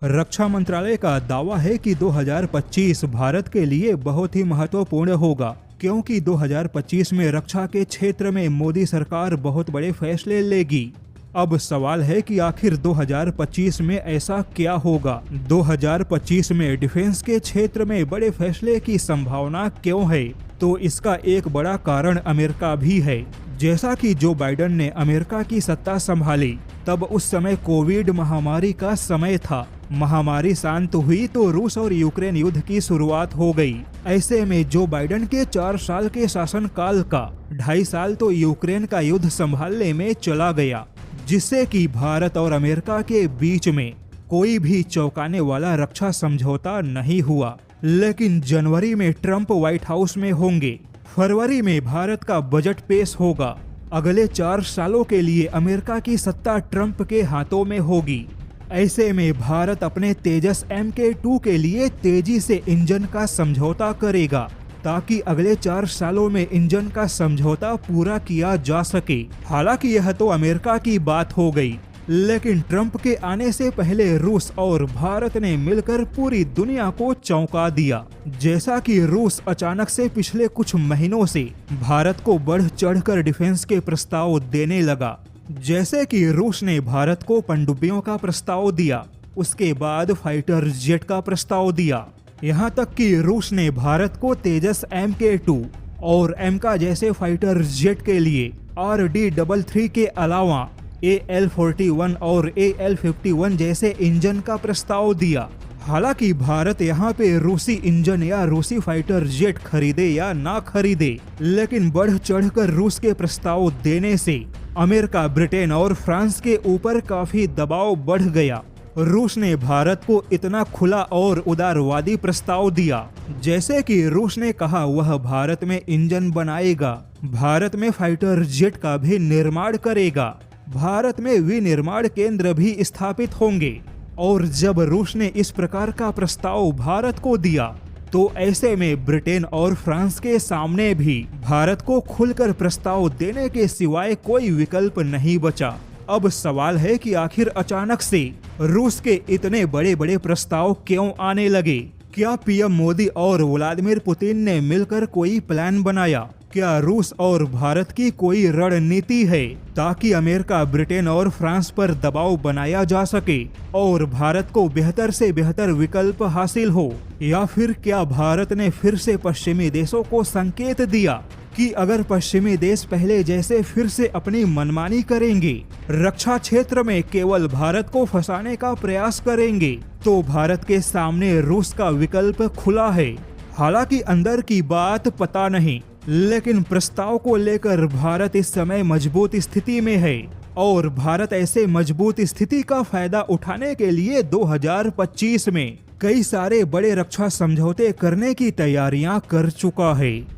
रक्षा मंत्रालय का दावा है कि 2025 भारत के लिए बहुत ही महत्वपूर्ण होगा, क्योंकि 2025 में रक्षा के क्षेत्र में मोदी सरकार बहुत बड़े फैसले लेगी। अब सवाल है कि आखिर 2025 में ऐसा क्या होगा। 2025 में डिफेंस के क्षेत्र में बड़े फैसले की संभावना क्यों है? तो इसका एक बड़ा कारण अमेरिका भी है। जैसा कि जो बाइडेन ने अमेरिका की सत्ता संभाली, तब उस समय कोविड महामारी का समय था। महामारी शांत हुई तो रूस और यूक्रेन युद्ध की शुरुआत हो गई। ऐसे में जो बाइडेन के 4 साल के शासनकाल का 2.5 साल तो यूक्रेन का युद्ध संभालने में चला गया, जिससे कि भारत और अमेरिका के बीच में कोई भी चौंकाने वाला रक्षा समझौता नहीं हुआ। लेकिन जनवरी में ट्रंप व्हाइट हाउस में होंगे, फरवरी में भारत का बजट पेश होगा। अगले 4 सालों के लिए अमेरिका की सत्ता ट्रंप के हाथों में होगी। ऐसे में भारत अपने तेजस MK2 के लिए तेजी से इंजन का समझौता करेगा, ताकि अगले 4 सालों में इंजन का समझौता पूरा किया जा सके। हालांकि यह तो अमेरिका की बात हो गई, लेकिन ट्रंप के आने से पहले रूस और भारत ने मिलकर पूरी दुनिया को चौंका दिया। जैसा कि रूस अचानक से पिछले कुछ महीनों से भारत को बढ़ चढ़कर डिफेंस के प्रस्ताव देने लगा। जैसे कि रूस ने भारत को पनडुब्बियों का प्रस्ताव दिया, उसके बाद फाइटर जेट का प्रस्ताव दिया, यहाँ तक कि रूस ने भारत को तेजस MK2 और एमका जैसे फाइटर जेट के लिए RD-33 के अलावा AL-41 और AL-51 जैसे इंजन का प्रस्ताव दिया। हालांकि भारत यहाँ पे रूसी इंजन या रूसी फाइटर जेट खरीदे या ना खरीदे, लेकिन बढ़ चढ़कर रूस के प्रस्ताव देने से अमेरिका, ब्रिटेन और फ्रांस के ऊपर काफी दबाव बढ़ गया। रूस ने भारत को इतना खुला और उदारवादी प्रस्ताव दिया, जैसे कि रूस ने कहा वह भारत में इंजन बनाएगा, भारत में फाइटर जेट का भी निर्माण करेगा, भारत में विनिर्माण केंद्र भी स्थापित होंगे। और जब रूस ने इस प्रकार का प्रस्ताव भारत को दिया, तो ऐसे में ब्रिटेन और फ्रांस के सामने भी भारत को खुलकर प्रस्ताव देने के सिवाय कोई विकल्प नहीं बचा। अब सवाल है कि आखिर अचानक से रूस के इतने बड़े बड़े प्रस्ताव क्यों आने लगे? क्या PM मोदी और व्लादिमीर पुतिन ने मिलकर कोई प्लान बनाया? क्या रूस और भारत की कोई रणनीति है ताकि अमेरिका, ब्रिटेन और फ्रांस पर दबाव बनाया जा सके और भारत को बेहतर से बेहतर विकल्प हासिल हो? या फिर क्या भारत ने फिर से पश्चिमी देशों को संकेत दिया कि अगर पश्चिमी देश पहले जैसे फिर से अपनी मनमानी करेंगे, रक्षा क्षेत्र में केवल भारत को फंसाने का प्रयास करेंगे, तो भारत के सामने रूस का विकल्प खुला है। हालांकि अंदर की बात पता नहीं, लेकिन प्रस्ताव को लेकर भारत इस समय मजबूत स्थिति में है और भारत ऐसे मजबूत स्थिति का फायदा उठाने के लिए 2025 में कई सारे बड़े रक्षा समझौते करने की तैयारियां कर चुका है।